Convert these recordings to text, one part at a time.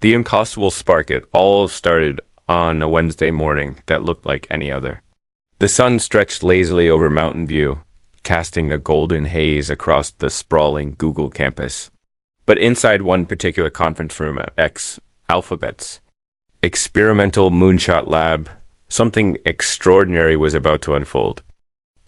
The impossible spark. It all started on a Wednesday morning that looked like any other. The sun stretched lazily over Mountain View, casting a golden haze across the sprawling Google campus. But inside one particular conference room at X Alphabet's experimental moonshot lab, something extraordinary was about to unfold.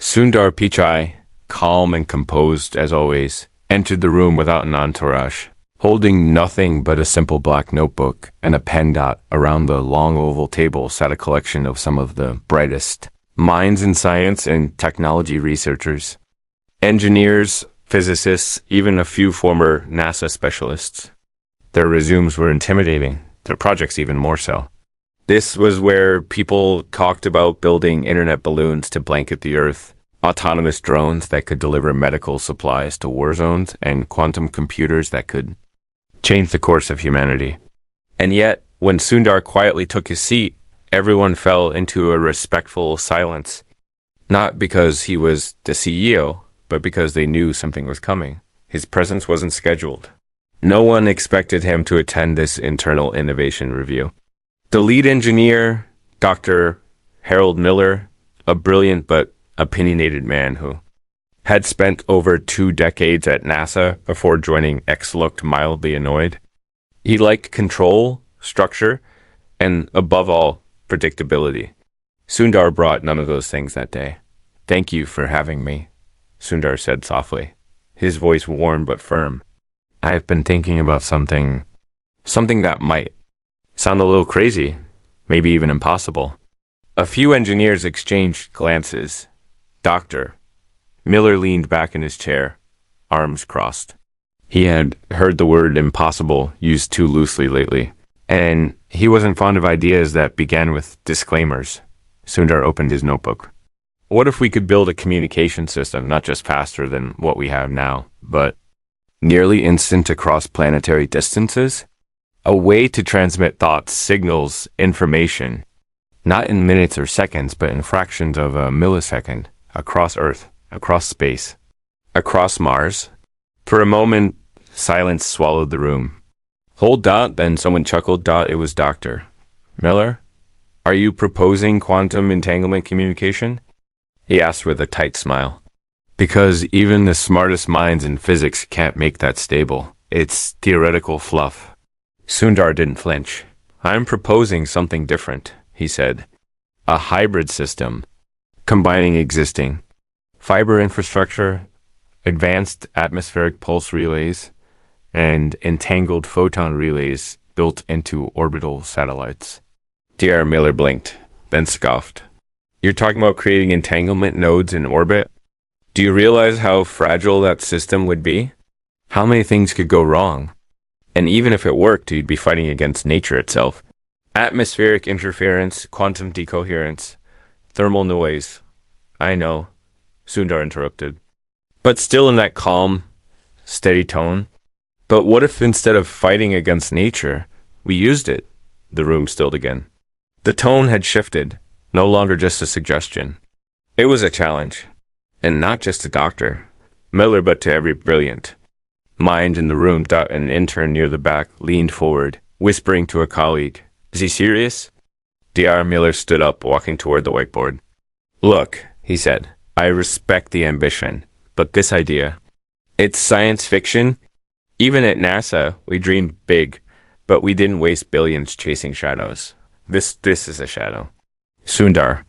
Sundar Pichai, calm and composed as always, entered the room without an entourage, holding nothing but a simple black notebook and a pen dot. Around the long oval table sat a collection of some of the brightest minds in science and technology researchers, engineers, physicists, even a few former NASA specialists. Their resumes were intimidating, their projects even more so. This was where people talked about building internet balloons to blanket the Earth, autonomous drones that could deliver medical supplies to war zones, and quantum computers that could change the course of humanity. And yet, when Sundar quietly took his seat, everyone fell into a respectful silence. Not because he was the CEO, but because they knew something was coming. His presence wasn't scheduled. No one expected him to attend this internal innovation review. The lead engineer, Dr. Harold Miller, a brilliant but opinionated man who had spent over 2 decades at NASA before joining X, looked mildly annoyed. He liked control, structure, and above all, predictability. Sundar brought none of those things that day. "Thank you for having me," Sundar said softly, his voice warm but firm. "I've been thinking about something that might sound a little crazy, maybe even impossible." A few engineers exchanged glances. Doctor Miller leaned back in his chair, arms crossed. He had heard the word impossible used too loosely lately, and he wasn't fond of ideas that began with disclaimers. Sundar opened his notebook. "What if we could build a communication system not just faster than what we have now, but nearly instant across planetary distances? A way to transmit thoughts, signals, information, not in minutes or seconds, but in fractions of a millisecond, across Earth, across space, across Mars." For a moment, silence swallowed the room. "Hold Dot," then someone chuckled. "Dot, it was Dr. Miller? Are you proposing quantum entanglement communication?" He asked with a tight smile. "Because even the smartest minds in physics can't make that stable. It's theoretical fluff." Sundar didn't flinch. "I'm proposing something different," he said. "A hybrid system, combining existing fiber infrastructure, advanced atmospheric pulse relays, and entangled photon relays built into orbital satellites." Dr. Miller blinked, then scoffed. "You're talking about creating entanglement nodes in orbit? Do you realize how fragile that system would be? How many things could go wrong? And even if it worked, you'd be fighting against nature itself. Atmospheric interference, quantum decoherence, thermal noise." "I know," Sundar interrupted, but still in that calm, steady tone. "But what if instead of fighting against nature, we used it?" The room stilled again. The tone had shifted, no longer just a suggestion. It was a challenge, and not just to Dr. Miller, but to every brilliant mind in the room. An intern near the back leaned forward, whispering to a colleague, "Is he serious?" Dr. Miller stood up, walking toward the whiteboard. "Look," he said, "I respect the ambition, but this idea, it's science fiction. Even at NASA, we dreamed big, but we didn't waste billions chasing shadows. This is a shadow." Sundar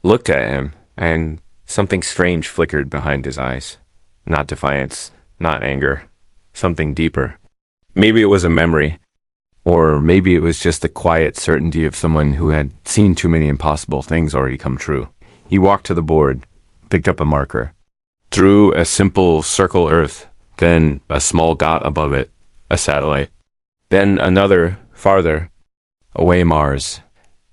looked at him, and something strange flickered behind his eyes. Not defiance, not anger, something deeper. Maybe it was a memory, or maybe it was just the quiet certainty of someone who had seen too many impossible things already come true. He walked to the board, picked up a marker, drew a simple circle Earth, then a small dot above it, a satellite, then another, farther away, Mars.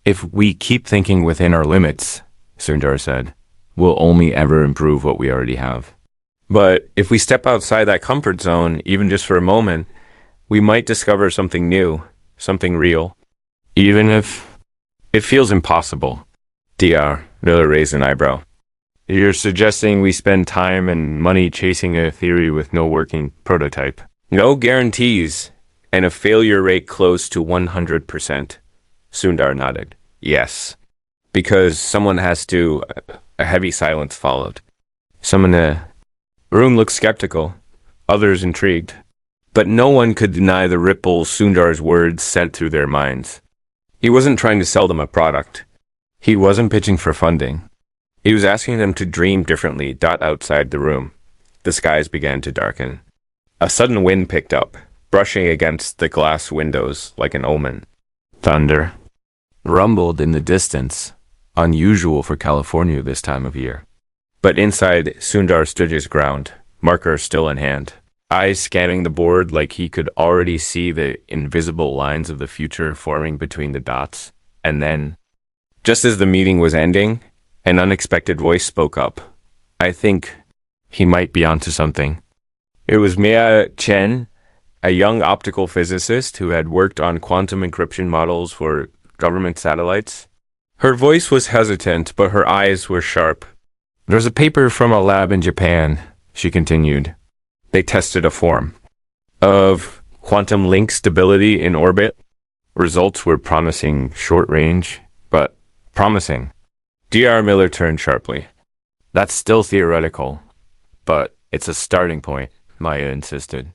"If we keep thinking within our limits," Sundar said, "we'll only ever improve what we already have. But if we step outside that comfort zone, even just for a moment, we might discover something new, something real, even if it feels impossible." Dr. Miller raised an eyebrow. "You're suggesting we spend time and money chasing a theory with no working prototype?" "No guarantees. And a failure rate close to 100%. Sundar nodded. Yes. Because someone has to. A heavy silence followed. Some in the room looked skeptical, others intrigued. But no one could deny the ripple Sundar's words sent through their minds. He wasn't trying to sell them a product. He wasn't pitching for funding. He was asking them to dream differently. Outside the room, the skies began to darken. A sudden wind picked up, brushing against the glass windows like an omen. Thunder rumbled in the distance, unusual for California this time of year. But inside, Sundar stood his ground, marker still in hand, eyes scanning the board like he could already see the invisible lines of the future forming between the dots. And then, just as the meeting was ending, an unexpected voice spoke up. I think he might be onto something. It was Mia Chen, a young optical physicist who had worked on quantum encryption models for government satellites. Her voice was hesitant, but her eyes were sharp. There's a paper from a lab in Japan, she continued. They tested a form of quantum link stability in orbit. Results were promising short range, but promising. Dr. Miller turned sharply. That's still theoretical, but it's a starting point, Maya insisted.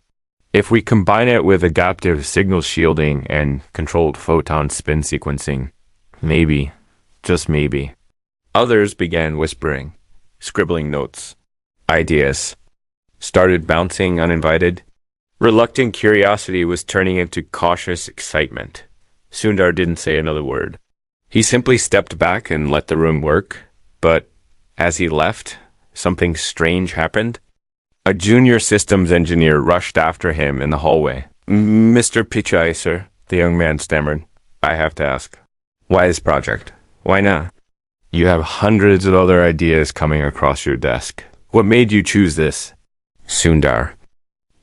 If we combine it with adaptive signal shielding and controlled photon spin sequencing, maybe, just maybe. Others began whispering, scribbling notes. Ideas started bouncing uninvited. Reluctant curiosity was turning into cautious excitement. Sundar didn't say another word. He simply stepped back and let the room work, but as he left, something strange happened. A junior systems engineer rushed after him in the hallway. Mr. Pichai, sir, the young man stammered. I have to ask. Why this project? Why not? You have hundreds of other ideas coming across your desk. What made you choose this? Sundar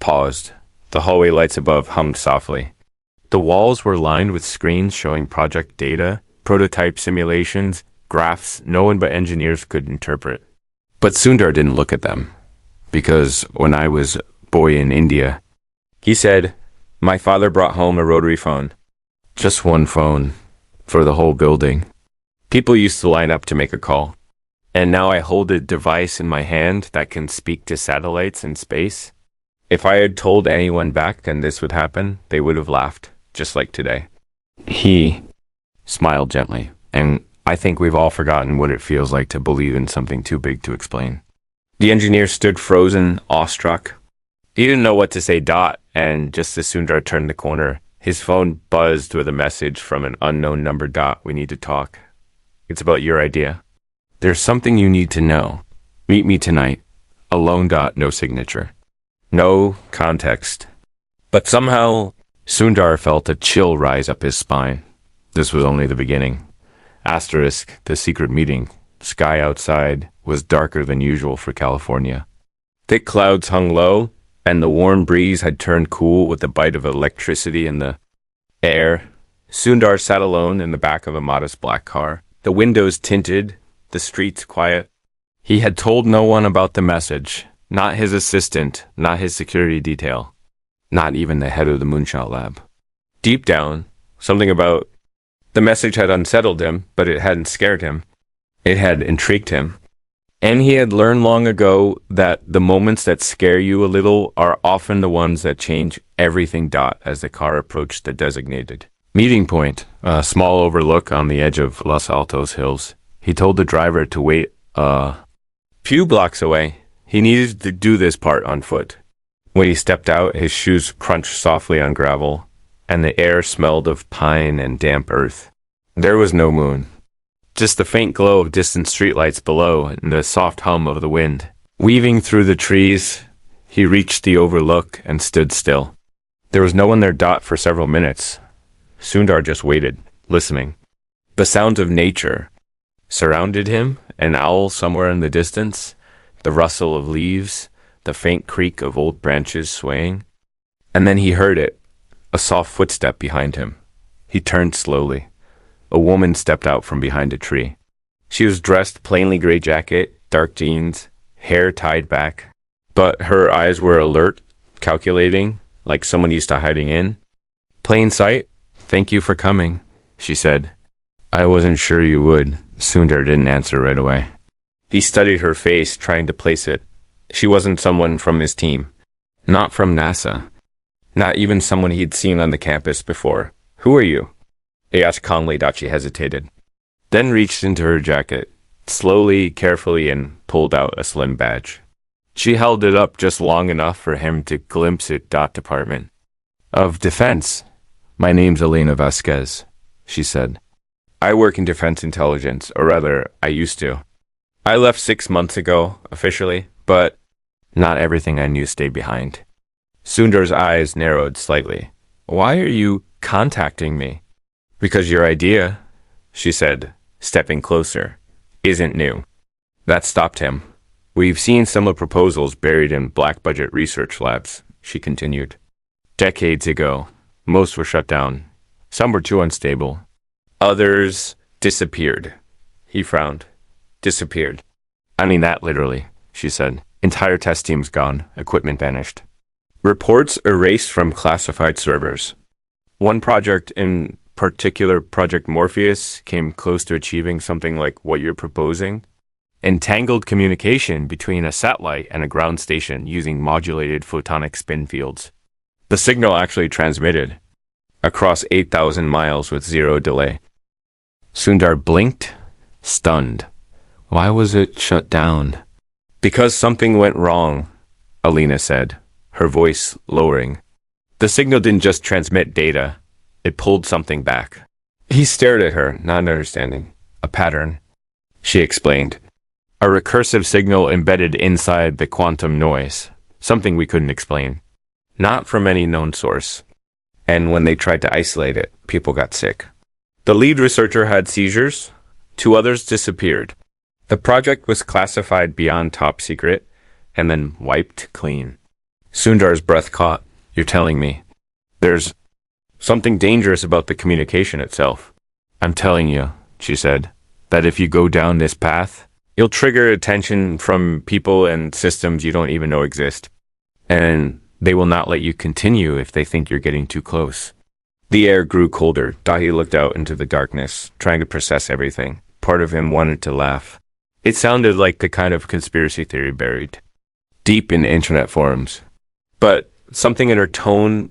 paused. The hallway lights above hummed softly. The walls were lined with screens showing project data, prototype simulations, graphs no one but engineers could interpret. But Sundar didn't look at them. Because when I was a boy in India, he said, my father brought home a rotary phone. Just one phone for the whole building. People used to line up to make a call. And now I hold a device in my hand that can speak to satellites in space. If I had told anyone back then this would happen, they would have laughed, just like today. He smiled gently, and I think we've all forgotten what it feels like to believe in something too big to explain. The engineer stood frozen, awestruck. He didn't know what to say. And just as Sundar turned the corner, his phone buzzed with a message from an unknown number. We need to talk. It's about your idea. There's something you need to know. Meet me tonight. Alone. No signature. No context. But somehow, Sundar felt a chill rise up his spine. This was only the beginning. Asterisk, the secret meeting. Sky outside was darker than usual for California. Thick clouds hung low, and the warm breeze had turned cool with the bite of electricity in the air. Sundar sat alone in the back of a modest black car. The windows tinted, the streets quiet. He had told no one about the message. Not his assistant, not his security detail, not even the head of the moonshot lab. Deep down, something about the message had unsettled him, but it hadn't scared him. It had intrigued him. And he had learned long ago that the moments that scare you a little are often the ones that change everything. As the car approached the designated meeting point, a small overlook on the edge of Los Altos Hills, he told the driver to wait a few blocks away. He needed to do this part on foot. When he stepped out, his shoes crunched softly on gravel, and the air smelled of pine and damp earth. There was no moon. Just the faint glow of distant streetlights below and the soft hum of the wind. Weaving through the trees, he reached the overlook and stood still. There was no one there. For several minutes. Sundar just waited, listening. The sounds of nature surrounded him, an owl somewhere in the distance, the rustle of leaves, the faint creak of old branches swaying. And then he heard it, a soft footstep behind him. He turned slowly. A woman stepped out from behind a tree. She was dressed plainly gray jacket, dark jeans, hair tied back. But her eyes were alert, calculating, like someone used to hiding in. Plain sight? Thank you for coming, she said. I wasn't sure you would. Sundar didn't answer right away. He studied her face, trying to place it. She wasn't someone from his team. Not from NASA. Not even someone he'd seen on the campus before. Who are you? He asked calmly. She hesitated. Then reached into her jacket, slowly, carefully, and pulled out a slim badge. She held it up just long enough for him to glimpse it. Department of Defense. My name's Elena Vasquez, she said. I work in defense intelligence, or rather, I used to. I left 6 months ago, officially, but not everything I knew stayed behind. Sundar's eyes narrowed slightly. Why are you contacting me? Because your idea, she said, stepping closer, isn't new. That stopped him. We've seen similar proposals buried in black-budget research labs, she continued. Decades ago, most were shut down. Some were too unstable. Others disappeared. He frowned. Disappeared. I mean that literally, she said. Entire test teams gone. Equipment vanished. Reports erased from classified servers. One project in particular, Project Morpheus, came close to achieving something like what you're proposing. Entangled communication between a satellite and a ground station using modulated photonic spin fields. The signal actually transmitted across 8,000 miles with zero delay. Sundar blinked, stunned. Why was it shut down? Because something went wrong, Alina said, her voice lowering. The signal didn't just transmit data, it pulled something back. He stared at her, not understanding. A pattern, she explained. A recursive signal embedded inside the quantum noise, something we couldn't explain. Not from any known source. And when they tried to isolate it, people got sick. The lead researcher had seizures. 2 others disappeared. The project was classified beyond top secret and then wiped clean. Sundar's breath caught. You're telling me there's something dangerous about the communication itself. I'm telling you, she said, that if you go down this path, you'll trigger attention from people and systems you don't even know exist. And they will not let you continue if they think you're getting too close. The air grew colder. Dahi looked out into the darkness, trying to process everything. Part of him wanted to laugh. It sounded like the kind of conspiracy theory buried deep in internet forums. But something in her tone,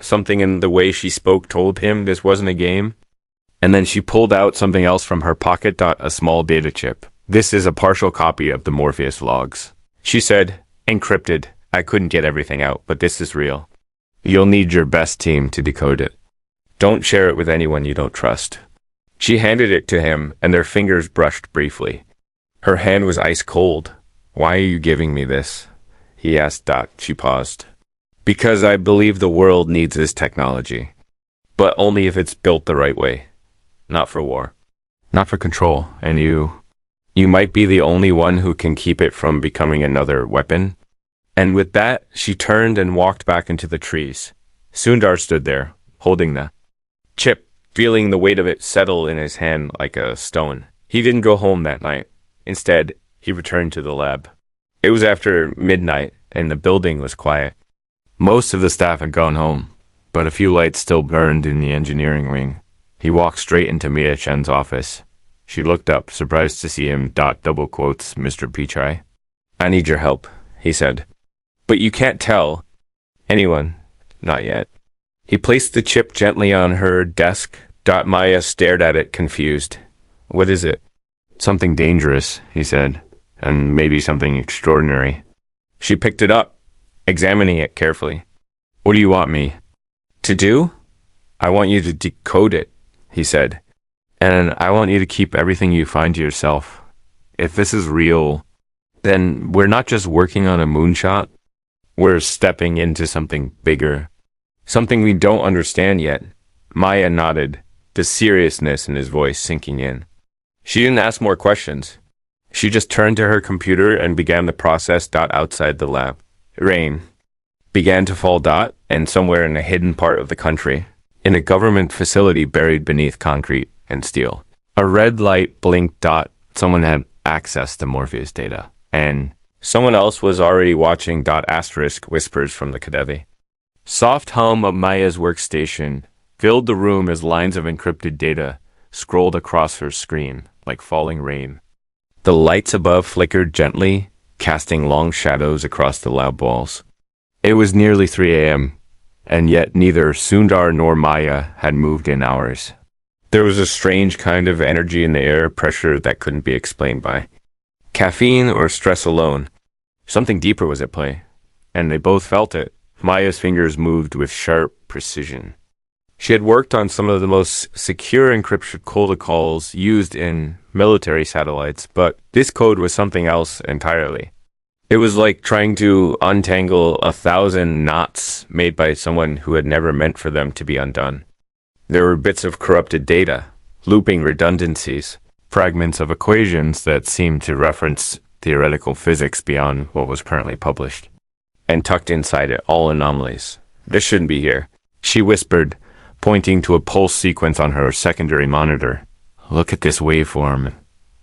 something in the way she spoke told him this wasn't a game. And then she pulled out something else from her pocket. A small data chip. This is a partial copy of the Morpheus logs. She said, encrypted. I couldn't get everything out, but this is real. You'll need your best team to decode it. Don't share it with anyone you don't trust. She handed it to him, and their fingers brushed briefly. Her hand was ice cold. Why are you giving me this? He asked. She paused. Because I believe the world needs this technology. But only if it's built the right way. Not for war. Not for control. And you might be the only one who can keep it from becoming another weapon. And with that, she turned and walked back into the trees. Sundar stood there, holding the chip, feeling the weight of it settle in his hand like a stone. He didn't go home that night. Instead, he returned to the lab. It was after midnight, and the building was quiet. Most of the staff had gone home, but a few lights still burned in the engineering wing. He walked straight into Mia Chen's office. She looked up, surprised to see him. Double quotes, Mr. Pichai. I need your help, he said. But you can't tell anyone. Not yet. He placed the chip gently on her desk. Maya stared at it, confused. What is it? Something dangerous, he said, and maybe something extraordinary. She picked it up, examining it carefully. What do you want me to do? I want you to decode it, he said. And I want you to keep everything you find to yourself. If this is real, then we're not just working on a moonshot. We're stepping into something bigger. Something we don't understand yet. Maya nodded, the seriousness in his voice sinking in. She didn't ask more questions. She just turned to her computer and began the process. Outside the lab. Rain began to fall. And somewhere in a hidden part of the country, in a government facility buried beneath concrete and steel, a red light blinked. Someone had access to Morpheus data, and someone else was already watching. Whispers from the Kadevi. Soft hum of Maya's workstation filled the room as lines of encrypted data scrolled across her screen like falling rain. The lights above flickered gently, casting long shadows across the lab walls. It was nearly 3 a.m., and yet neither Sundar nor Maya had moved in hours. There was a strange kind of energy in the air, pressure that couldn't be explained by caffeine or stress alone. Something deeper was at play, and they both felt it. Maya's fingers moved with sharp precision. She had worked on some of the most secure encryption protocols used in military satellites, but this code was something else entirely. It was like trying to untangle 1,000 knots made by someone who had never meant for them to be undone. There were bits of corrupted data, looping redundancies, fragments of equations that seemed to reference theoretical physics beyond what was currently published. And tucked inside it, all anomalies. This shouldn't be here, she whispered, pointing to a pulse sequence on her secondary monitor. Look at this waveform.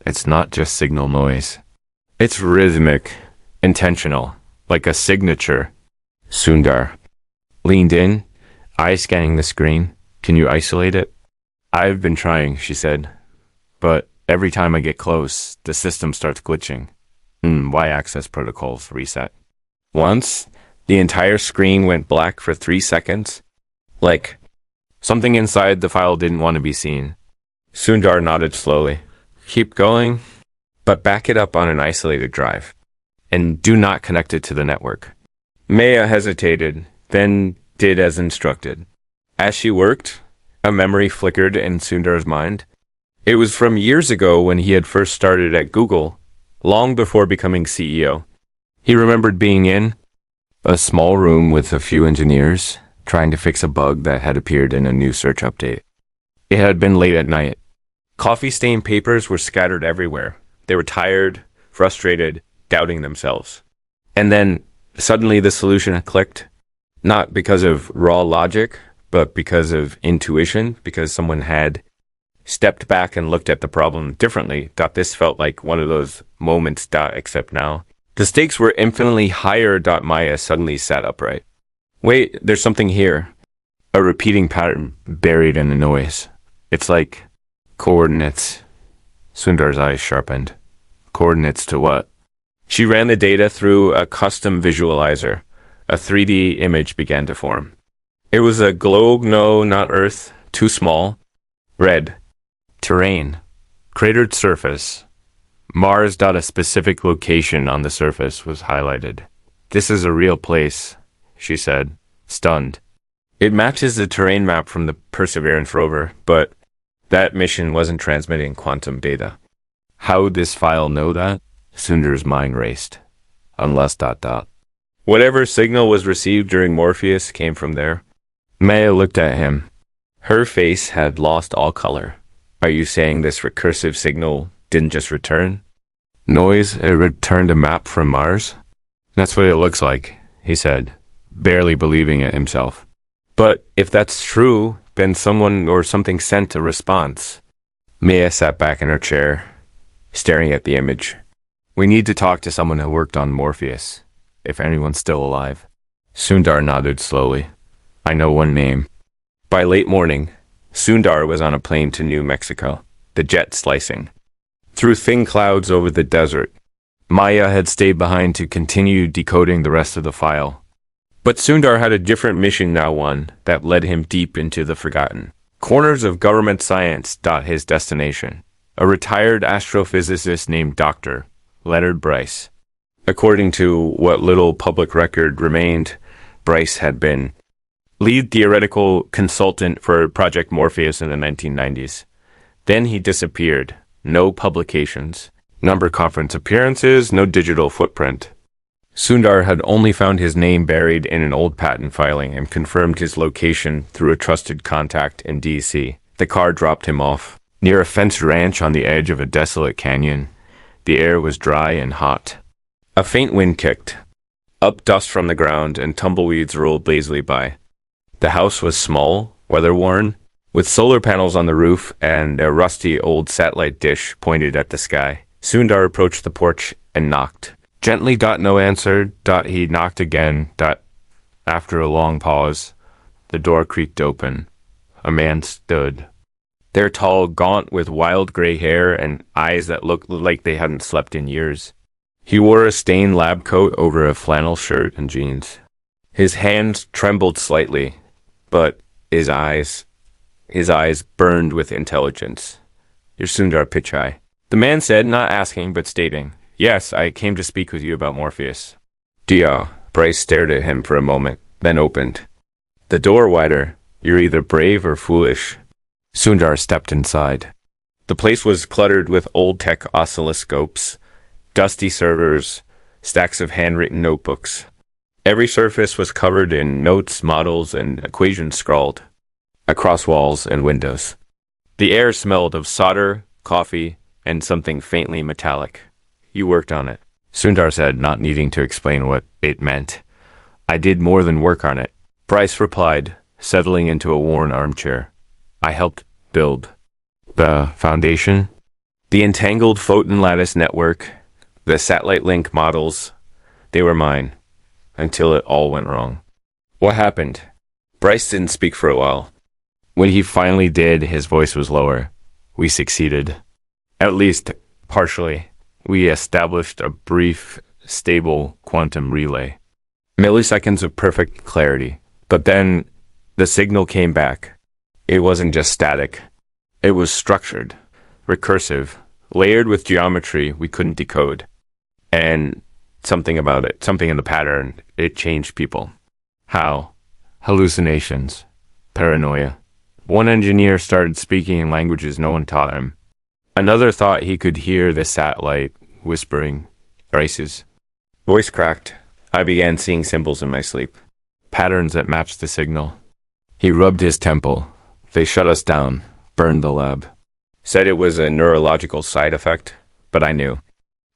It's not just signal noise. It's rhythmic, intentional, like a signature. Sundar leaned in, eyes scanning the screen. Can you isolate it? I've been trying, she said, but every time I get close, the system starts glitching. Y-axis protocols reset. Once, the entire screen went black for 3 seconds, like something inside the file didn't want to be seen. Sundar nodded slowly. Keep going, but back it up on an isolated drive, and do not connect it to the network. Maya hesitated, then did as instructed. As she worked, a memory flickered in Sundar's mind. It was from years ago when he had first started at Google, long before becoming CEO. He remembered being in a small room with a few engineers, trying to fix a bug that had appeared in a new search update. It had been late at night. Coffee-stained papers were scattered everywhere. They were tired, frustrated, doubting themselves. And then, suddenly the solution had clicked. Not because of raw logic, but because of intuition, because someone had stepped back and looked at the problem differently. This felt like one of those moments. Except now. The stakes were infinitely higher. Maya suddenly sat upright. Wait, there's something here. A repeating pattern buried in the noise. It's like coordinates. Sundar's eyes sharpened. Coordinates to what? She ran the data through a custom visualizer. A 3D image began to form. It was a globe, no, not Earth, too small. Red. Terrain. Cratered surface. Mars. A specific location on the surface was highlighted. This is a real place, she said, stunned. It matches the terrain map from the Perseverance rover, but that mission wasn't transmitting quantum data. How would this file know that? Sundar's mind raced. Unless ... Whatever signal was received during Morpheus came from there. Maya looked at him. Her face had lost all color. Are you saying this recursive signal didn't just return? Noise, it returned a map from Mars? That's what it looks like, he said, barely believing it himself. But if that's true, then someone or something sent a response. Maya sat back in her chair, staring at the image. We need to talk to someone who worked on Morpheus, if anyone's still alive. Sundar nodded slowly. I know one name. By late morning, Sundar was on a plane to New Mexico, the jet slicing through thin clouds over the desert. Maya had stayed behind to continue decoding the rest of the file. But Sundar had a different mission now, one that led him deep into the forgotten corners of government science. His destination. A retired astrophysicist named Dr. Leonard Bryce. According to what little public record remained, Bryce had been lead theoretical consultant for Project Morpheus in the 1990s. Then he disappeared. No publications, number conference appearances, no digital footprint. Sundar had only found his name buried in an old patent filing and confirmed his location through a trusted contact in D.C. The car dropped him off near a fenced ranch on the edge of a desolate canyon. The air was dry and hot. A faint wind kicked. Up dust from the ground and tumbleweeds rolled lazily by. The house was small, weather-worn, with solar panels on the roof and a rusty old satellite dish pointed at the sky. Sundar approached the porch and knocked. Gently. No answer. He knocked again. After a long pause, the door creaked open. a man stood. They're tall, gaunt, with wild gray hair and eyes that looked like they hadn't slept in years. He wore a stained lab coat over a flannel shirt and jeans. His hands trembled slightly, but his eyes burned with intelligence. "You're Sundar Pichai," the man said, not asking but stating. "Yes, I came to speak with you about Morpheus." "Dia." Bryce stared at him for a moment, then opened the door wider. "You're either brave or foolish." Sundar stepped inside. The place was cluttered with old-tech oscilloscopes, dusty servers, stacks of handwritten notebooks. Every surface was covered in notes, models, and equations scrawled across walls and windows. The air smelled of solder, coffee, and something faintly metallic. "You worked on it," Sundar said, not needing to explain what it meant. "I did more than work on it," Bryce replied, settling into a worn armchair. "I helped build the foundation, the entangled photon lattice network, the satellite link models. They were mine, until it all went wrong." "What happened?" Bryce didn't speak for a while. When he finally did, his voice was lower. "We succeeded. At least, partially. We established a brief, stable quantum relay. Milliseconds of perfect clarity. But then, the signal came back. It wasn't just static. It was structured, recursive, layered with geometry we couldn't decode. And something about it, something in the pattern, it changed people." "How?" "Hallucinations. Paranoia. One engineer started speaking in languages no one taught him. Another thought he could hear the satellite whispering Bryce's voice cracked. I began seeing symbols in my sleep, patterns that matched the signal." He rubbed his temple. "They shut us down, burned the lab. Said it was a neurological side effect, but I knew.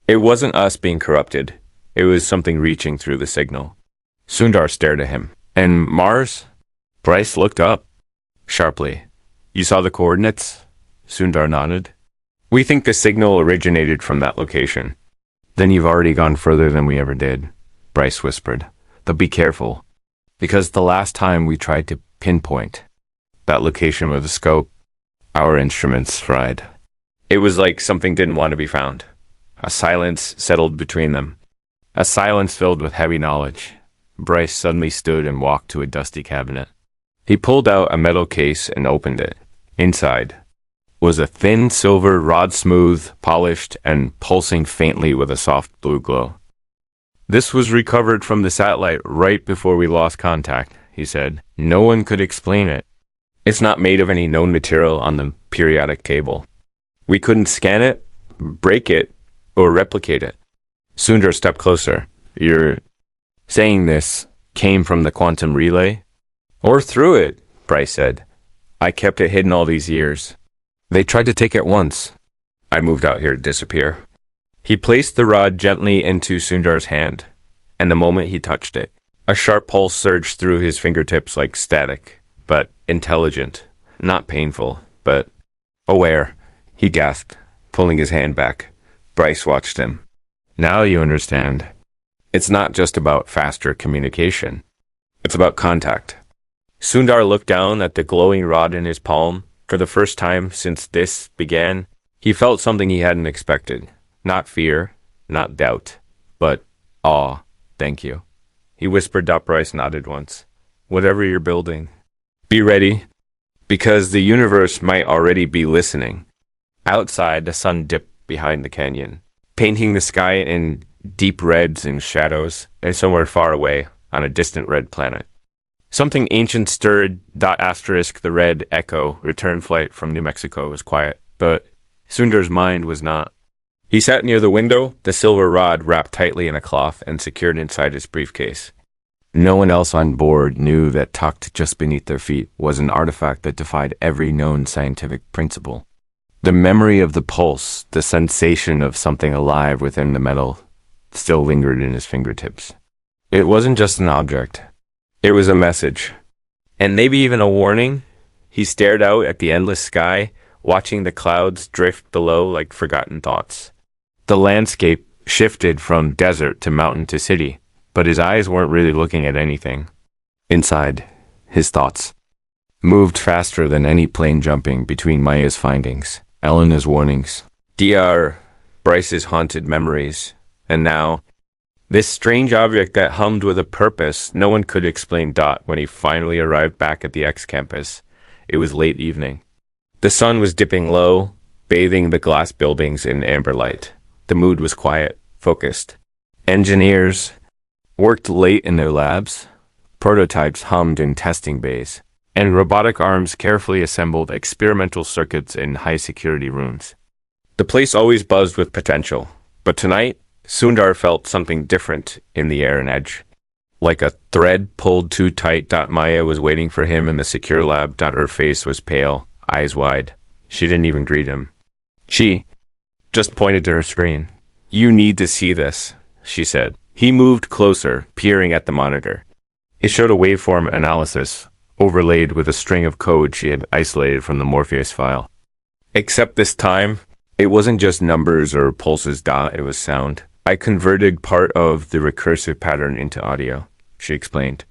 It wasn't us being corrupted. It was something reaching through the signal." Sundar stared at him. "And Mars?" Bryce looked up sharply. "You saw the coordinates?" Sundar nodded. "We think the signal originated from that location." "Then you've already gone further than we ever did," Bryce whispered. "But be careful, because the last time we tried to pinpoint that location with a scope, our instruments fried." It was like something didn't want to be found. A silence settled between them. A silence filled with heavy knowledge. Bryce suddenly stood and walked to a dusty cabinet. He pulled out a metal case and opened it. Inside was a thin silver rod, smooth, polished, and pulsing faintly with a soft blue glow. "This was recovered from the satellite right before we lost contact," he said. "No one could explain it. It's not made of any known material on the periodic table. We couldn't scan it, break it, or replicate it." Sundar stepped closer. "You're saying this came from the quantum relay?" "Or through it," Bryce said. "I kept it hidden all these years. They tried to take it once. I moved out here to disappear." He placed the rod gently into Sundar's hand, and the moment he touched it, a sharp pulse surged through his fingertips like static, but intelligent, not painful, but aware. He gasped, pulling his hand back. Bryce watched him. "Now you understand. It's not just about faster communication. It's about contact." Sundar looked down at the glowing rod in his palm. For the first time since this began, he felt something he hadn't expected. Not fear, not doubt, but awe. "Thank you." He whispered. Bryce nodded once. "Whatever you're building, be ready, because the universe might already be listening." Outside, the sun dipped behind the canyon, painting the sky in deep reds and shadows, and somewhere far away, on a distant red planet, something ancient stirred. The red echo return flight from New Mexico was quiet, but Sundar's mind was not. He sat near the window, the silver rod wrapped tightly in a cloth and secured inside his briefcase. No one else on board knew that tucked just beneath their feet was an artifact that defied every known scientific principle. The memory of the pulse, the sensation of something alive within the metal, still lingered in his fingertips. It wasn't just an object. It was a message. And maybe even a warning. He stared out at the endless sky, watching the clouds drift below like forgotten thoughts. The landscape shifted from desert to mountain to city, but his eyes weren't really looking at anything. Inside, his thoughts. moved faster than any plane jumping between Maya's findings, Elena's warnings, Dr. Bryce's haunted memories, and now, this strange object that hummed with a purpose. No one could explain. When he finally arrived back at the X-campus, it was late evening. The sun was dipping low, bathing the glass buildings in amber light. The mood was quiet, focused. Engineers worked late in their labs, prototypes hummed in testing bays, and robotic arms carefully assembled experimental circuits in high-security rooms. The place always buzzed with potential, but tonight, Sundar felt something different in the air and edge. Like a thread pulled too tight. Maya was waiting for him in the secure lab. Her face was pale, eyes wide. She didn't even greet him. She just pointed to her screen. "You need to see this," she said. He moved closer, peering at the monitor. It showed a waveform analysis, overlaid with a string of code she had isolated from the Morpheus file. Except this time, it wasn't just numbers or pulses. It was sound. "I converted part of the recursive pattern into audio," she explained.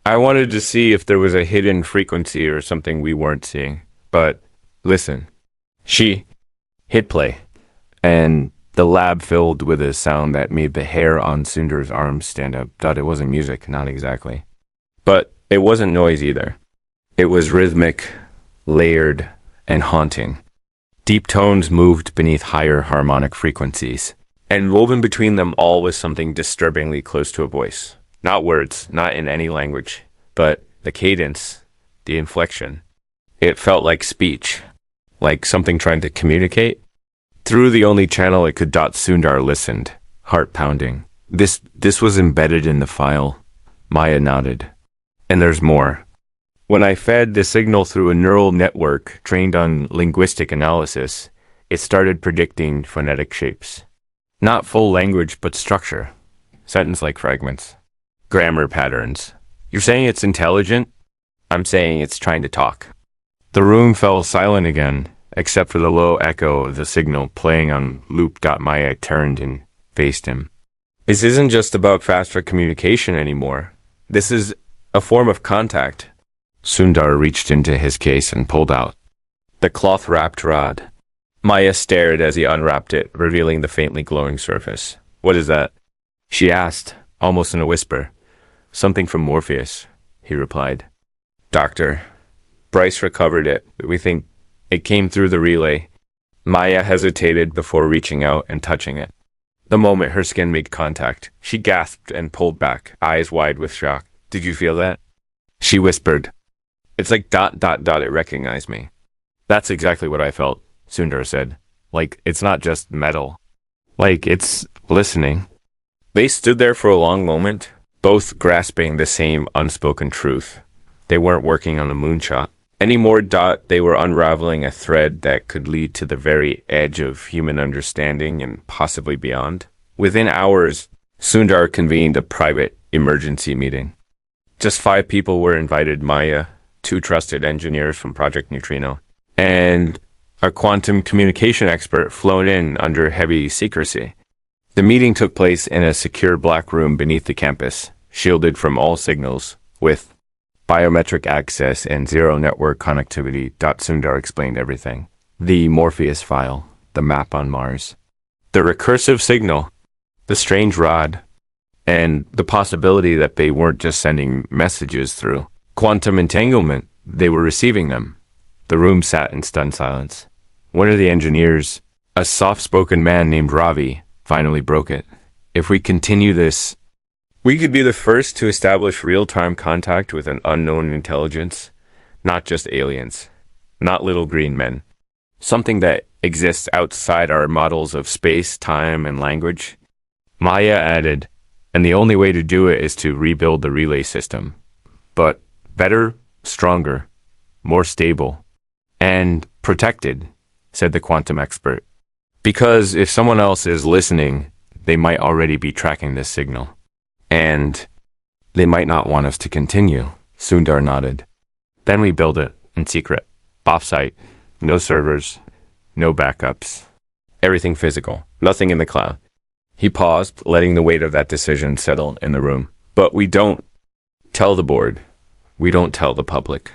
"I wanted to see if there was a hidden frequency or something we weren't seeing. But listen." She hit play, and the lab filled with a sound that made the hair on Sundar's arms stand up. It wasn't music, not exactly. But it wasn't noise either. It was rhythmic, layered, and haunting. Deep tones moved beneath higher harmonic frequencies, and woven between them all was something disturbingly close to a voice. Not words, not in any language, but the cadence, the inflection. It felt like speech, like something trying to communicate. Through the only channel it could. Sundar listened, heart pounding. This was embedded in the file. Maya nodded. "And there's more. When I fed the signal through a neural network trained on linguistic analysis, it started predicting phonetic shapes. Not full language, but structure. Sentence-like fragments. Grammar patterns. You're saying it's intelligent? I'm saying it's trying to talk." The room fell silent again, except for the low echo of the signal playing on loop. Maya turned and faced him. "This isn't just about faster communication anymore. This is a form of contact." Sundar reached into his case and pulled out the cloth-wrapped rod. Maya stared as he unwrapped it, revealing the faintly glowing surface. "What is that?" she asked, almost in a whisper. "Something from Morpheus," he replied. "Doctor, Bryce recovered it. We think it came through the relay." Maya hesitated before reaching out and touching it. The moment her skin made contact, she gasped and pulled back, eyes wide with shock. "Did you feel that?" She whispered. "It's like ... it recognized me." "That's exactly what I felt," Sundar said. "Like, it's not just metal. Like, it's listening." They stood there for a long moment, both grasping the same unspoken truth. They weren't working on a moonshot anymore. They were unraveling a thread that could lead to the very edge of human understanding and possibly beyond. Within hours, Sundar convened a private emergency meeting. Just 5 people were invited: Maya, 2 trusted engineers from Project Neutrino, and a quantum communication expert flown in under heavy secrecy. The meeting took place in a secure black room beneath the campus, shielded from all signals, with biometric access and zero network connectivity. Sundar explained everything. The Morpheus file, the map on Mars, the recursive signal, the strange rod, and the possibility that they weren't just sending messages through quantum entanglement, they were receiving them. The room sat in stunned silence. One of the engineers, a soft-spoken man named Ravi, finally broke it. "If we continue this, we could be the first to establish real-time contact with an unknown intelligence, not just aliens, not little green men. Something that exists outside our models of space, time, and language." Maya added, "And the only way to do it is to rebuild the relay system. But better, stronger, more stable, and protected," said the quantum expert. "Because if someone else is listening, they might already be tracking this signal. And they might not want us to continue." Sundar nodded. "Then we build it in secret, off-site, no servers, no backups. Everything physical, nothing in the cloud." He paused, letting the weight of that decision settle in the room. "But we don't tell the board. We don't tell the public.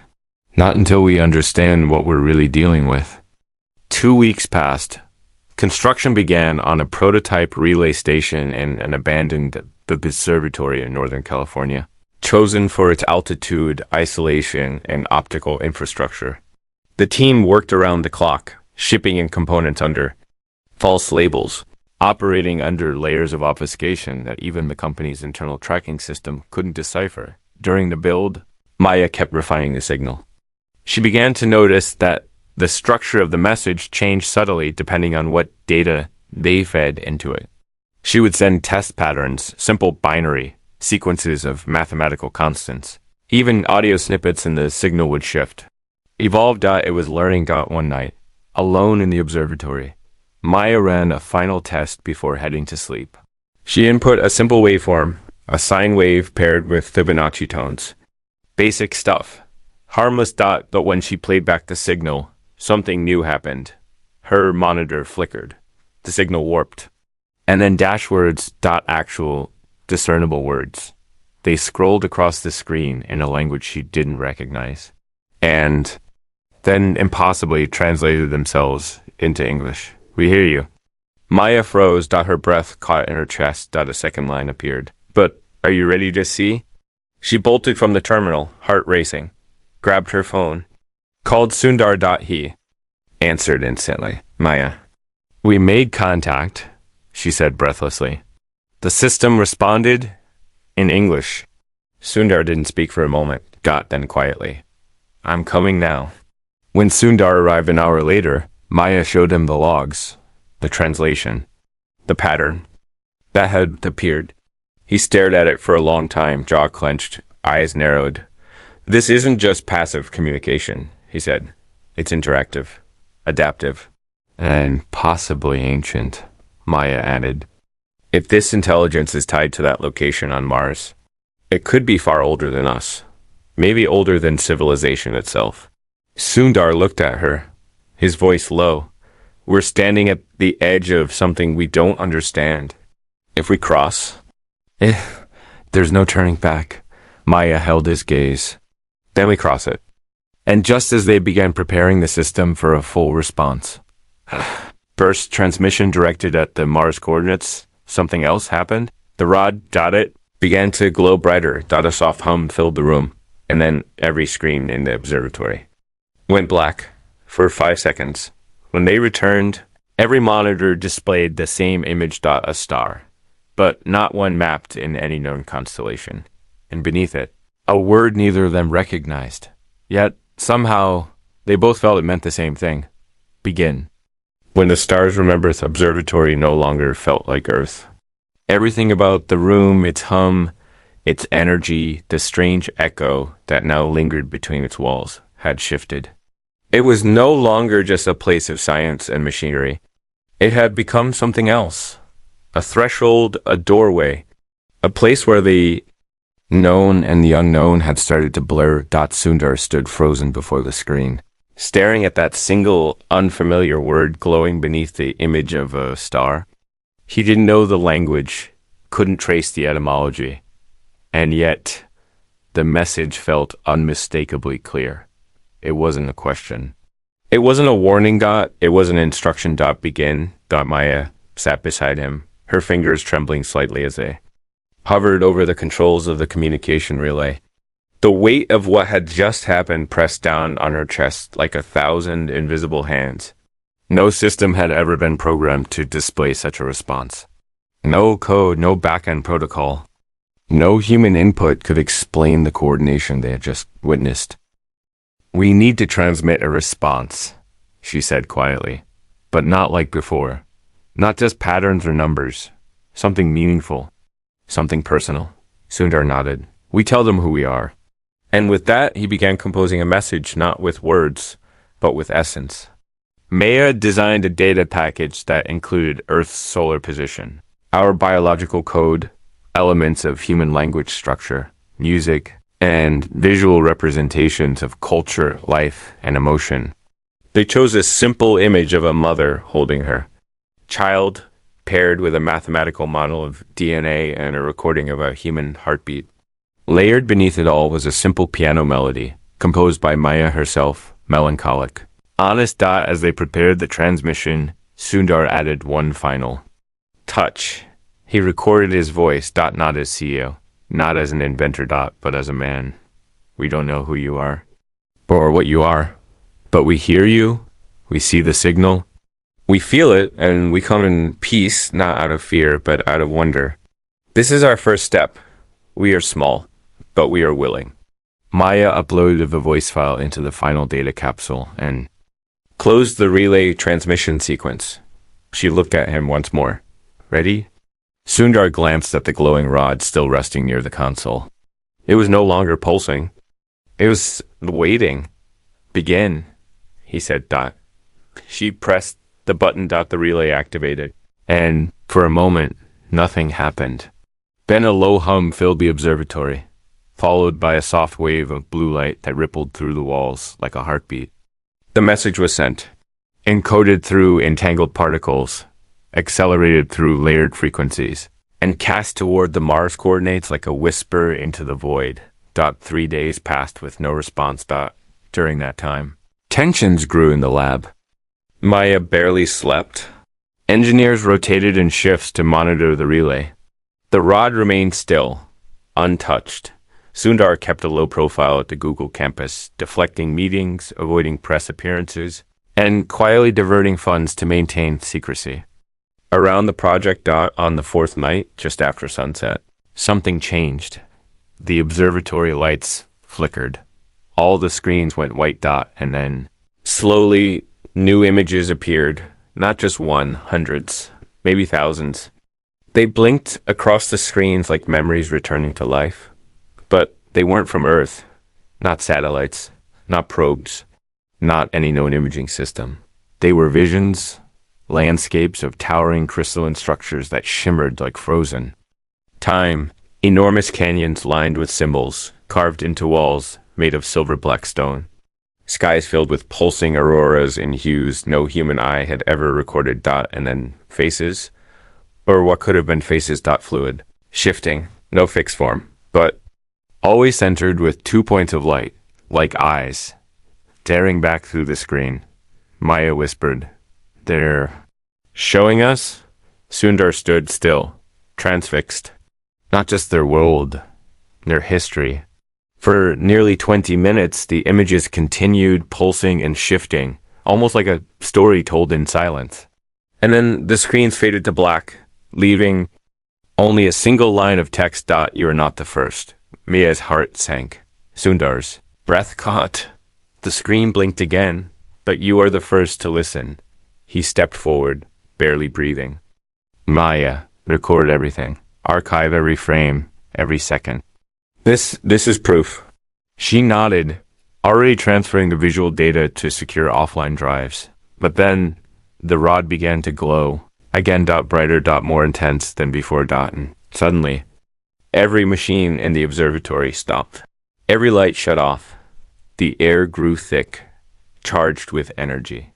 Not until we understand what we're really dealing with. 2 weeks passed. Construction began on a prototype relay station in an abandoned observatory in Northern California, chosen for its altitude, isolation, and optical infrastructure. The team worked around the clock, shipping in components under false labels, operating under layers of obfuscation that even the company's internal tracking system couldn't decipher. During the build, Maya kept refining the signal. She began to notice that the structure of the message changed subtly depending on what data they fed into it. She would send test patterns, simple binary sequences of mathematical constants. Even audio snippets in the signal would shift. Evolved. It was learning. One night, alone in the observatory, Maya ran a final test before heading to sleep. She input a simple waveform, a sine wave paired with Fibonacci tones. Basic stuff. Harmless. But when she played back the signal, something new happened. Her monitor flickered. The signal warped. And then dashwords. Actual discernible words. They scrolled across the screen in a language she didn't recognize, and then impossibly translated themselves into English. We hear you. Maya froze. Her breath caught in her chest. A second line appeared. But are you ready to see? She bolted from the terminal, heart racing, grabbed her phone, called Sundar. He answered instantly. Maya. We made contact, she said breathlessly. The system responded in English. Sundar didn't speak for a moment. Then quietly. I'm coming now. When Sundar arrived an hour later, Maya showed him the logs, the translation, the pattern that had appeared. He stared at it for a long time, jaw clenched, eyes narrowed. This isn't just passive communication, he said. It's interactive, adaptive, and possibly ancient, Maya added. If this intelligence is tied to that location on Mars, it could be far older than us, maybe older than civilization itself. Sundar looked at her, his voice low. We're standing at the edge of something we don't understand. If we cross, there's no turning back. Maya held his gaze. Then we cross it. And just as they began preparing the system for a full response, burst transmission directed at the Mars coordinates, something else happened. The rod. It began to glow brighter. A soft hum filled the room, and then every screen in the observatory went black for 5 seconds. When they returned, every monitor displayed the same image. A star, but not one mapped in any known constellation. And beneath it, a word neither of them recognized. Yet, somehow, they both felt it meant the same thing. Begin. When the stars remembered, the observatory no longer felt like Earth. Everything about the room, its hum, its energy, the strange echo that now lingered between its walls, had shifted. It was no longer just a place of science and machinery. It had become something else. A threshold, a doorway, a place where the known and the unknown had started to blur. Sundar stood frozen before the screen, staring at that single unfamiliar word glowing beneath the image of a star. He didn't know the language, couldn't trace the etymology, and yet the message felt unmistakably clear. It wasn't a question. It wasn't a warning. It was an instruction. Begin. Maya sat beside him, her fingers trembling slightly as they hovered over the controls of the communication relay. The weight of what had just happened pressed down on her chest like 1,000 invisible hands. No system had ever been programmed to display such a response. No code, no back-end protocol. No human input could explain the coordination they had just witnessed. We need to transmit a response, she said quietly, but not like before. Not just patterns or numbers. Something meaningful. Something personal. Sundar nodded. We tell them who we are. And with that, he began composing a message, not with words, but with essence. Maya designed a data package that included Earth's solar position, our biological code, elements of human language structure, music, and visual representations of culture, life, and emotion. They chose a simple image of a mother holding her child, paired with a mathematical model of DNA and a recording of a human heartbeat. Layered beneath it all was a simple piano melody, composed by Maya herself, melancholic. Honest. As they prepared the transmission, Sundar added one final touch. He recorded his voice. Not as CEO, not as an inventor. But as a man. We don't know who you are, or what you are, but we hear you. We see the signal. We feel it, and we come in peace, not out of fear, but out of wonder. This is our first step. We are small, but we are willing. Maya uploaded the voice file into the final data capsule and closed the relay transmission sequence. She looked at him once more. Ready? Sundar glanced at the glowing rod still resting near the console. It was no longer pulsing. It was waiting. Begin, he said. She pressed the button. The relay activated. And for a moment, nothing happened. Then a low hum filled the observatory, followed by a soft wave of blue light that rippled through the walls like a heartbeat. The message was sent, encoded through entangled particles, accelerated through layered frequencies, and cast toward the Mars coordinates like a whisper into the void. 3 days passed with no response. During that time, tensions grew in the lab. Maya barely slept. Engineers rotated in shifts to monitor the relay. The rod remained still, untouched. Sundar kept a low profile at the Google campus, deflecting meetings, avoiding press appearances, and quietly diverting funds to maintain secrecy. Around the project. On the fourth night, just after sunset, something changed. The observatory lights flickered. All the screens went white. And then, slowly, new images appeared. Not just one, hundreds, maybe thousands. They blinked across the screens like memories returning to life. But they weren't from Earth. Not satellites, not probes, not any known imaging system. They were visions, landscapes of towering crystalline structures that shimmered like frozen time. Enormous canyons lined with symbols, carved into walls made of silver black stone. Skies filled with pulsing auroras in hues no human eye had ever recorded. And then faces, or what could have been faces. Fluid, shifting, no fixed form, but always centered with 2 points of light, like eyes, staring back through the screen. Maya whispered, "They're showing us?" Sundar stood still, transfixed. Not just their world, their history. For nearly 20 minutes, the images continued pulsing and shifting, almost like a story told in silence. And then the screens faded to black, leaving only a single line of text. "You are not the first." Mia's heart sank. Sundar's breath caught. The screen blinked again. "But you are the first to listen." He stepped forward, barely breathing. "Maya, record everything. Archive every frame, every second. This is proof." She nodded, already transferring the visual data to secure offline drives. But then the rod began to glow. Again. Brighter. More intense than before. And suddenly, every machine in the observatory stopped. Every light shut off. The air grew thick, charged with energy.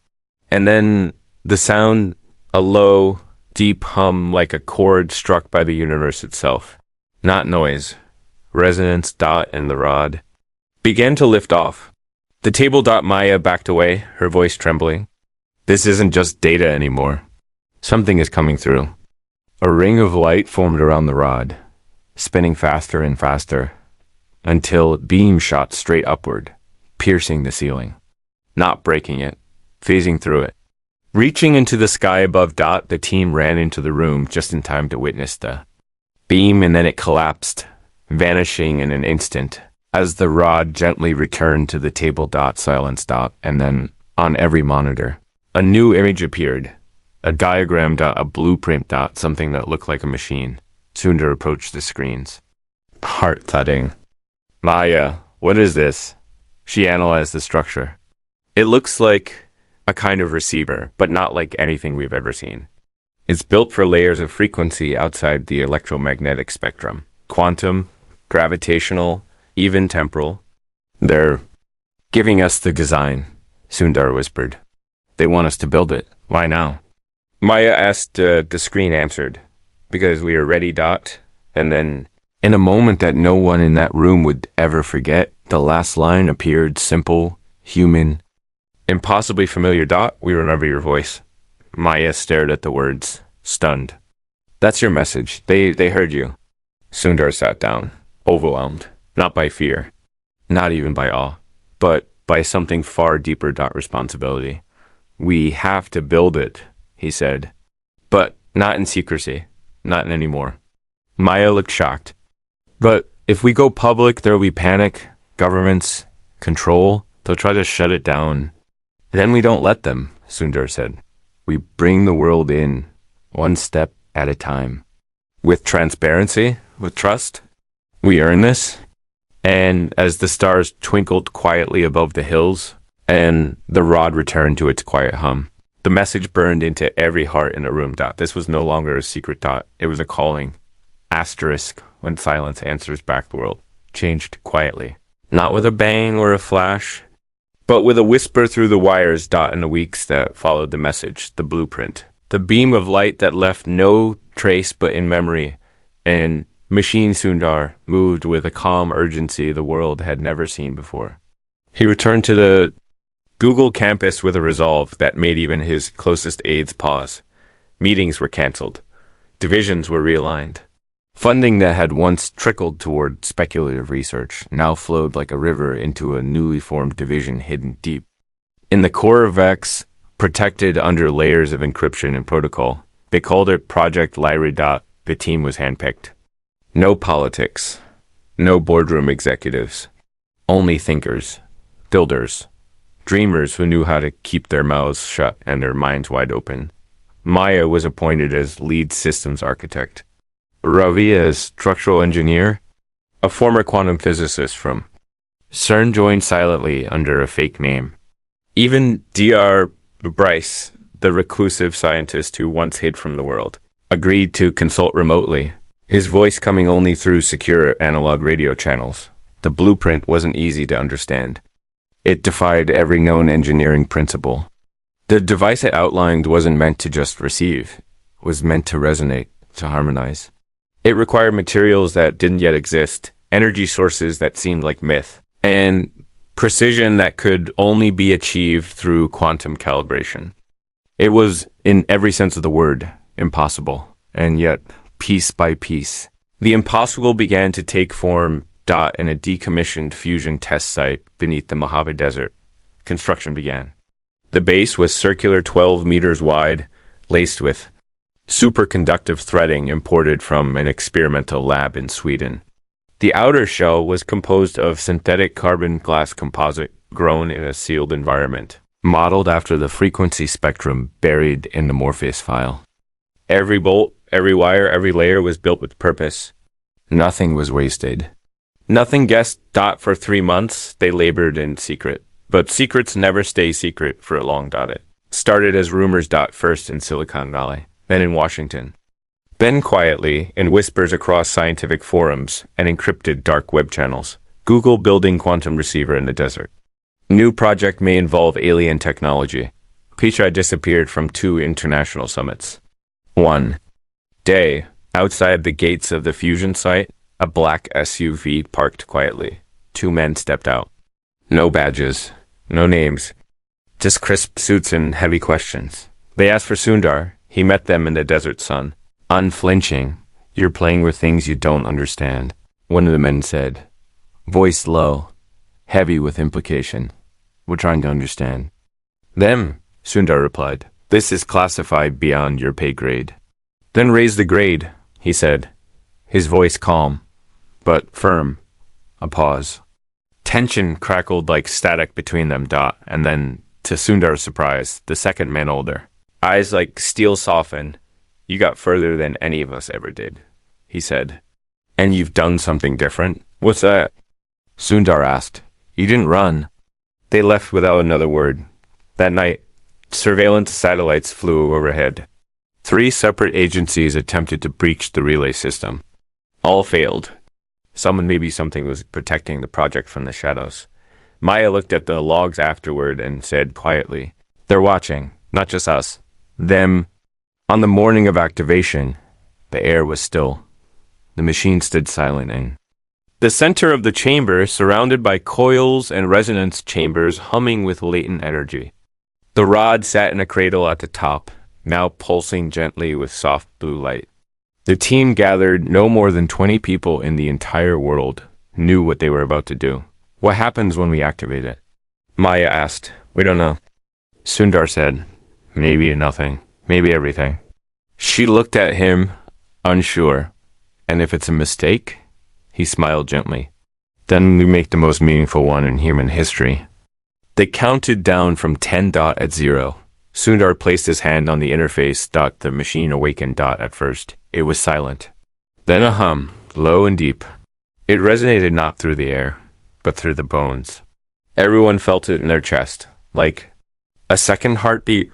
And then the sound, a low, deep hum like a chord struck by the universe itself. Not noise. Resonance. And the rod began to lift off. The table. Maya backed away, her voice trembling. "This isn't just data anymore. Something is coming through." A ring of light formed around the rod, spinning faster and faster, until a beam shot straight upward, piercing the ceiling, not breaking it, phasing through it. Reaching into the sky above. The team ran into the room just in time to witness the beam, and then it collapsed, vanishing in an instant, as the rod gently returned to the table. Silence. And then, on every monitor, a new image appeared. A diagram. A blueprint. Something that looked like a machine. Sundar approached the screens. Heart thudding. "Maya, what is this?" She analyzed the structure. "It looks like a kind of receiver, but not like anything we've ever seen. It's built for layers of frequency outside the electromagnetic spectrum. Quantum, gravitational, even temporal. They're giving us the design," Sundar whispered. "They want us to build it. Why now?" Maya asked. The screen answered, "Because we are ready. And then, in a moment that no one in that room would ever forget, The last line appeared simple, human. Impossibly familiar. We remember your voice. Maya stared at the words, stunned. That's your message. They heard you. Sundar sat down, overwhelmed, not by fear, not even by awe, but by something far deeper. Responsibility. We have to build it, he said. But not in secrecy, not anymore. Maya looked shocked. But if we go public, there'll be panic, governments, control. They'll try to shut it down. Then we don't let them, Sundar said. We bring the world in, one step at a time. With transparency, with trust, we earn this. And as the stars twinkled quietly above the hills, and the rod returned to its quiet hum, the message burned into every heart in the room. This was no longer a secret. It was a calling. Asterisk, when silence answers back, the world changed quietly. Not with a bang or a flash, but with a whisper through the wires. In the weeks that followed the message, the blueprint, the beam of light that left no trace but in memory, and Machine Sundar moved with a calm urgency the world had never seen before. He returned to the Google campus with a resolve that made even his closest aides pause. Meetings were canceled. Divisions were realigned. Funding that had once trickled toward speculative research now flowed like a river into a newly formed division hidden deep. In the core of X, protected under layers of encryption and protocol, they called it Project Lyra. The team was handpicked. No politics, no boardroom executives, only thinkers, builders, dreamers who knew how to keep their mouths shut and their minds wide open. Maya was appointed as lead systems architect. Ravi as structural engineer. A former quantum physicist from CERN joined silently under a fake name. Even Dr. Bryce, the reclusive scientist who once hid from the world, agreed to consult remotely, his voice coming only through secure analog radio channels. The blueprint wasn't easy to understand. It defied every known engineering principle. The device it outlined wasn't meant to just receive. It was meant to resonate, to harmonize. It required materials that didn't yet exist, energy sources that seemed like myth, and precision that could only be achieved through quantum calibration. It was, in every sense of the word, impossible, and yet, piece by piece, the impossible began to take form. In a decommissioned fusion test site beneath the Mojave Desert, construction began. The base was circular, 12 meters wide, laced with superconductive threading imported from an experimental lab in Sweden. The outer shell was composed of synthetic carbon glass composite grown in a sealed environment, modeled after the frequency spectrum buried in the Morpheus file. Every bolt, every wire, every layer was built with purpose. Nothing was wasted. Nothing guessed. For 3 months, they labored in secret. But secrets never stay secret for a long. It started as rumors. First in Silicon Valley, then in Washington. Then quietly, in whispers across scientific forums and encrypted dark web channels. Google building quantum receiver in the desert. New project may involve alien technology. Pichai disappeared from 2 international summits. One day, outside the gates of the fusion site, a black SUV parked quietly. 2 men stepped out. No badges, no names, just crisp suits and heavy questions. They asked for Sundar. He met them in the desert sun. Unflinching. You're playing with things you don't understand, one of the men said. Voice low, heavy with implication. We're trying to understand. Them, Sundar replied. This is classified beyond your pay grade. Then raise the grade, he said, his voice calm, but firm. A pause. Tension crackled like static between them. And then, to Sundar's surprise, the second man older. Eyes like steel softened. You got further than any of us ever did, he said. And you've done something different? What's that? Sundar asked. You didn't run. They left without another word. That night, surveillance satellites flew overhead. 3 separate agencies attempted to breach the relay system. All failed. Maybe something was protecting the project from the shadows. Maya looked at the logs afterward and said quietly, they're watching, not just us. Them. On the morning of activation, the air was still. The machine stood silent and The center of the chamber, surrounded by coils and resonance chambers humming with latent energy. The rod sat in a cradle at the top, now pulsing gently with soft blue light. The team gathered, no more than 20 people in the entire world, knew what they were about to do. What happens when we activate it? Maya asked. We don't know. Sundar said, maybe nothing, maybe everything. She looked at him, unsure. And if it's a mistake? He smiled gently. Then we make the most meaningful one in human history. They counted down from 10 at 0. Sundar placed his hand on the interface. The machine awakened. At first, it was silent. Then a hum, low and deep. It resonated not through the air, but through the bones. Everyone felt it in their chest, like a second heartbeat.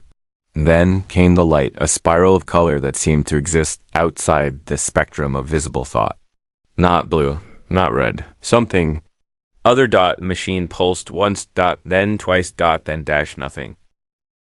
Then came the light, a spiral of color that seemed to exist outside the spectrum of visible thought. Not blue, not red, something. Other. Machine pulsed once. Then twice. Then dash nothing.